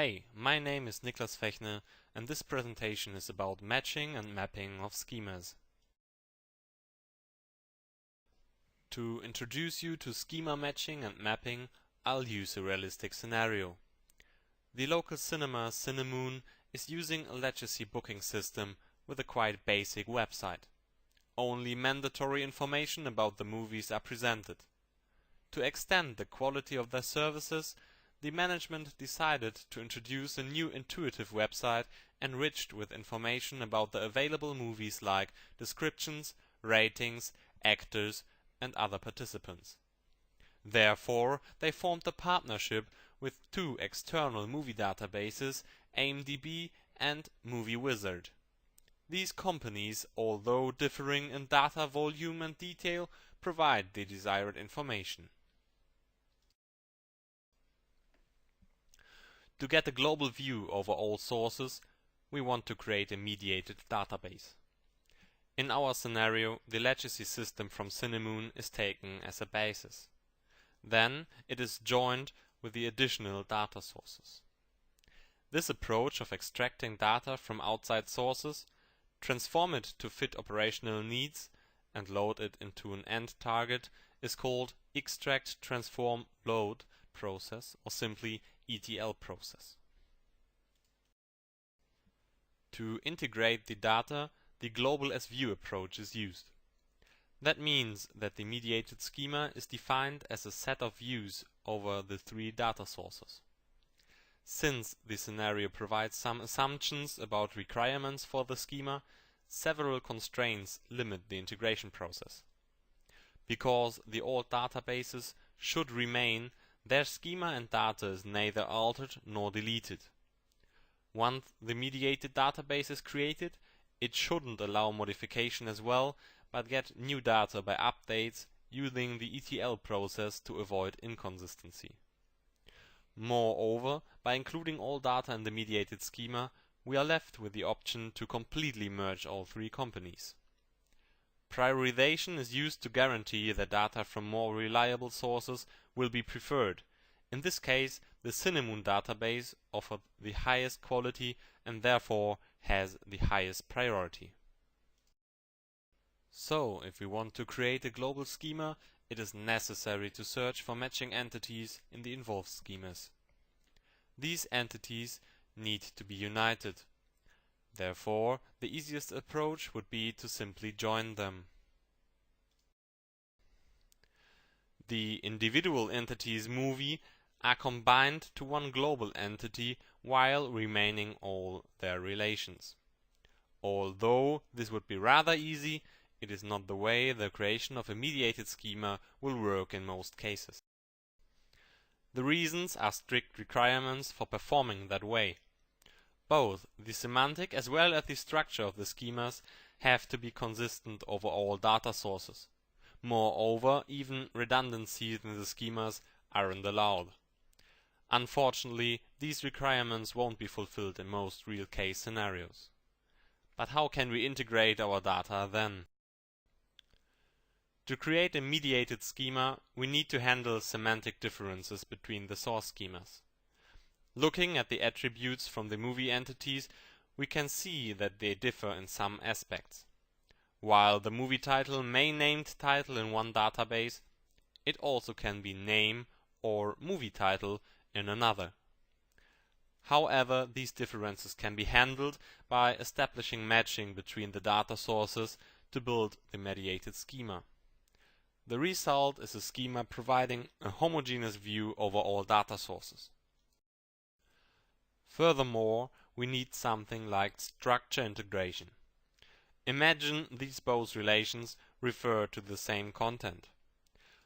Hey, my name is Niklas Fechner and this presentation is about matching and mapping of schemas. To introduce you to schema matching and mapping, I'll use a realistic scenario. The local cinema Cinemoon is using a legacy booking system with a quite basic website. Only mandatory information about the movies are presented. To extend the quality of their services, the management decided to introduce a new intuitive website enriched with information about the available movies like descriptions, ratings, actors and other participants. Therefore, they formed a partnership with two external movie databases, IMDb and Movie Wizard. These companies, although differing in data volume and detail, provide the desired information. To get a global view over all sources, we want to create a mediated database. In our scenario, the legacy system from Cinemoon is taken as a basis. Then it is joined with the additional data sources. This approach of extracting data from outside sources, transform it to fit operational needs, and load it into an end target is called Extract Transform Load process, or simply ETL process. To integrate the data, the global as view approach is used. That means that the mediated schema is defined as a set of views over the three data sources. Since the scenario provides some assumptions about requirements for the schema, several constraints limit the integration process. Because the old databases should remain, their schema and data is neither altered nor deleted. Once the mediated database is created, it shouldn't allow modification as well, but get new data by updates using the ETL process to avoid inconsistency. Moreover, by including all data in the mediated schema, we are left with the option to completely merge all three companies. Prioritization is used to guarantee that data from more reliable sources will be preferred. In this case, the Cinemoon database offered the highest quality and therefore has the highest priority. So, if we want to create a global schema, it is necessary to search for matching entities in the involved schemas. These entities need to be united. Therefore, the easiest approach would be to simply join them. The individual entities movie are combined to one global entity while remaining all their relations. Although this would be rather easy, it is not the way the creation of a mediated schema will work in most cases. The reasons are strict requirements for performing that way. Both the semantic as well as the structure of the schemas have to be consistent over all data sources. Moreover, even redundancies in the schemas aren't allowed. Unfortunately, these requirements won't be fulfilled in most real-case scenarios. But how can we integrate our data then? To create a mediated schema, we need to handle semantic differences between the source schemas. Looking at the attributes from the movie entities, we can see that they differ in some aspects. While the movie title may named title in one database, it also can be name or movie title in another. However, these differences can be handled by establishing matching between the data sources to build the mediated schema. The result is a schema providing a homogeneous view over all data sources. Furthermore, we need something like structure integration. Imagine these both relations refer to the same content.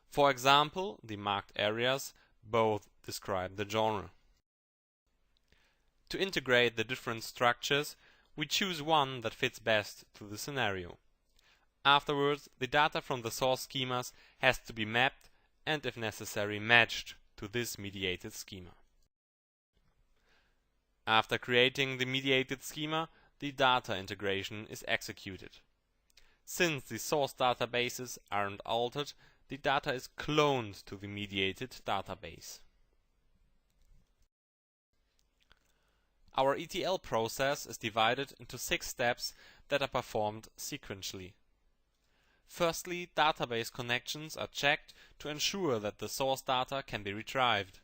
For example, the marked areas both describe the genre. To integrate the different structures, we choose one that fits best to the scenario. Afterwards, the data from the source schemas has to be mapped and, if necessary, matched to this mediated schema. After creating the mediated schema, the data integration is executed. Since the source databases aren't altered, the data is cloned to the mediated database. Our ETL process is divided into 6 steps that are performed sequentially. Firstly, database connections are checked to ensure that the source data can be retrieved.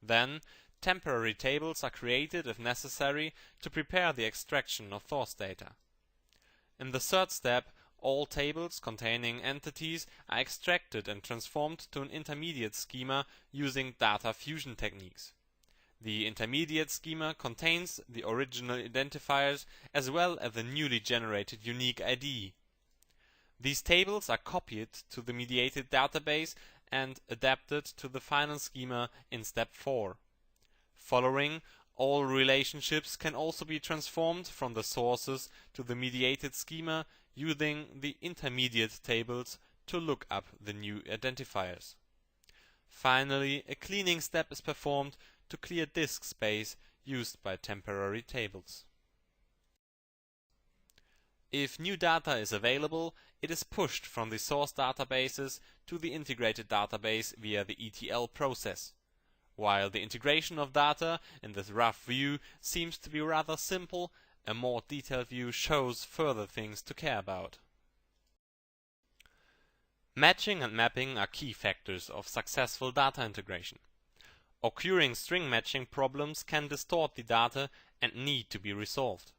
Then, temporary tables are created if necessary to prepare the extraction of source data. In the third step, all tables containing entities are extracted and transformed to an intermediate schema using data fusion techniques. The intermediate schema contains the original identifiers as well as the newly generated unique ID. These tables are copied to the mediated database and adapted to the final schema in step 4. Following, all relationships can also be transformed from the sources to the mediated schema using the intermediate tables to look up the new identifiers. Finally, a cleaning step is performed to clear disk space used by temporary tables. If new data is available, it is pushed from the source databases to the integrated database via the ETL process. While the integration of data in this rough view seems to be rather simple, a more detailed view shows further things to care about. Matching and mapping are key factors of successful data integration. Occurring string matching problems can distort the data and need to be resolved.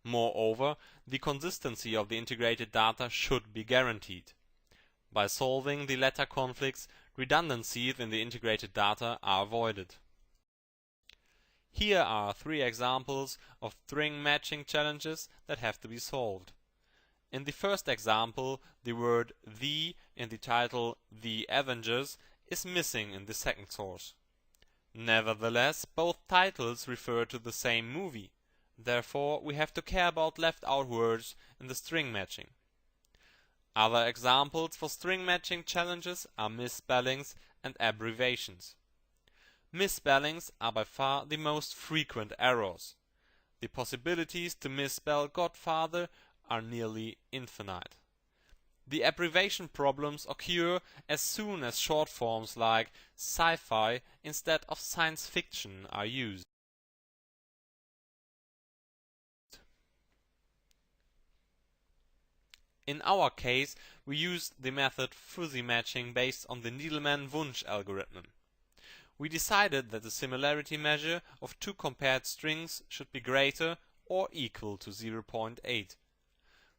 Moreover, the consistency of the integrated data should be guaranteed. By solving the latter conflicts, redundancies in the integrated data are avoided. Here are 3 examples of string matching challenges that have to be solved. In the first example, the word "the" in the title "The Avengers" is missing in the second source. Nevertheless, both titles refer to the same movie. Therefore, we have to care about left-out words in the string matching. Other examples for string matching challenges are misspellings and abbreviations. Misspellings are by far the most frequent errors. The possibilities to misspell Godfather are nearly infinite. The abbreviation problems occur as soon as short forms like sci-fi instead of science fiction are used. In our case, we used the method fuzzy matching based on the Needleman-Wunsch algorithm. We decided that the similarity measure of 2 compared strings should be greater or equal to 0.8.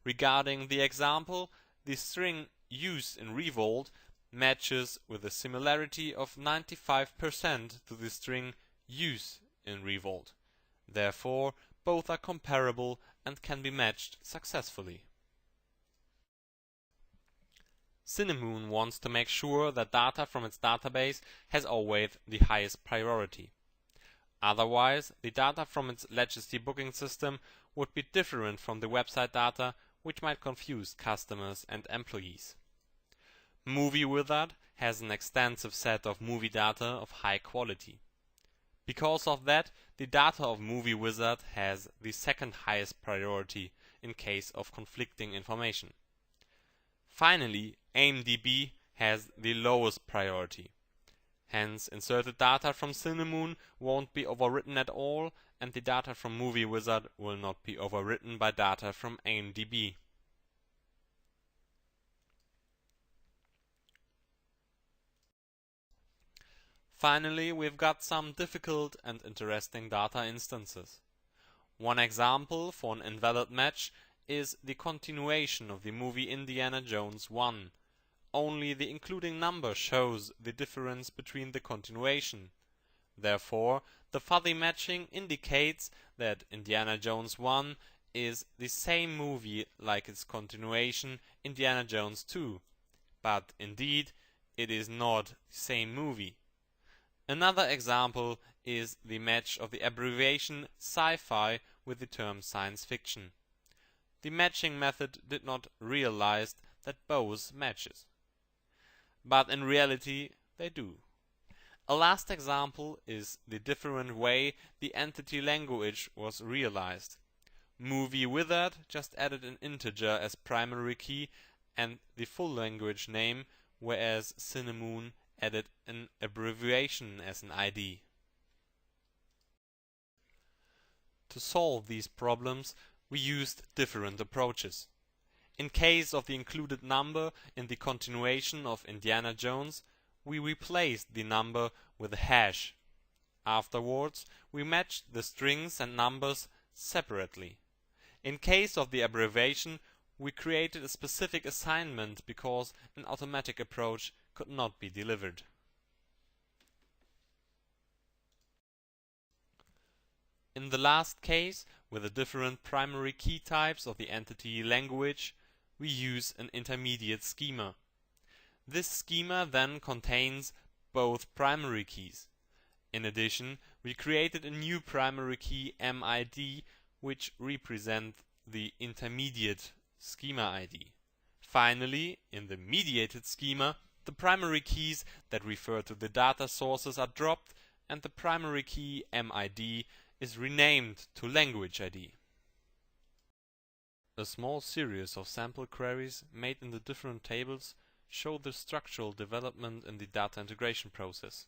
Regarding the example, the string "use" in Revolt matches with a similarity of 95% to the string "use" in Revolt. Therefore, both are comparable and can be matched successfully. Cinnamon wants to make sure that data from its database has always the highest priority. Otherwise, the data from its legacy booking system would be different from the website data, which might confuse customers and employees. Movie Wizard has an extensive set of movie data of high quality. Because of that, the data of Movie Wizard has the second highest priority in case of conflicting information. Finally, IMDb has the lowest priority. Hence, inserted data from Cinnamon won't be overwritten at all, and the data from Movie Wizard will not be overwritten by data from IMDb. Finally, we've got some difficult and interesting data instances. One example for an invalid match is the continuation of the movie Indiana Jones 1. Only the including number shows the difference between the continuation. Therefore, the fuzzy matching indicates that Indiana Jones 1 is the same movie like its continuation Indiana Jones 2. But indeed, it is not the same movie. Another example is the match of the abbreviation sci-fi with the term science fiction. The matching method did not realize that both matches. But in reality, they do. A last example is the different way the entity language was realized. Movie Wizard just added an integer as primary key and the full language name, whereas Cinnamon added an abbreviation as an ID. To solve these problems, we used different approaches. In case of the included number in the continuation of Indiana Jones, we replaced the number with a hash. Afterwards, we matched the strings and numbers separately. In case of the abbreviation, we created a specific assignment because an automatic approach could not be delivered. In the last case, with the different primary key types of the entity language, we use an intermediate schema. This schema then contains both primary keys. In addition, we created a new primary key MID, which represents the intermediate schema ID. Finally, in the mediated schema, the primary keys that refer to the data sources are dropped and the primary key MID is renamed to language ID. A small series of sample queries made in the different tables show the structural development in the data integration process.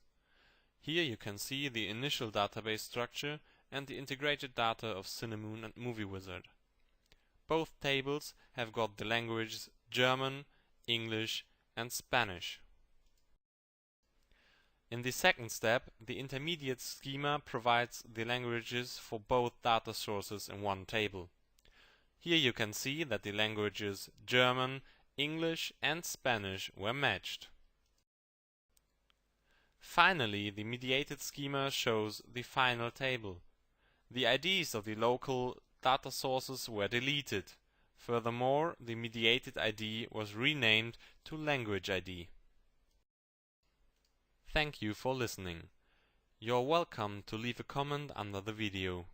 Here you can see the initial database structure and the integrated data of Cinemoon and Movie Wizard. Both tables have got the languages German, English and Spanish. In the second step, the intermediate schema provides the languages for both data sources in one table. Here you can see that the languages German, English and Spanish were matched. Finally, the mediated schema shows the final table. The IDs of the local data sources were deleted. Furthermore, the mediated ID was renamed to language ID. Thank you for listening. You're welcome to leave a comment under the video.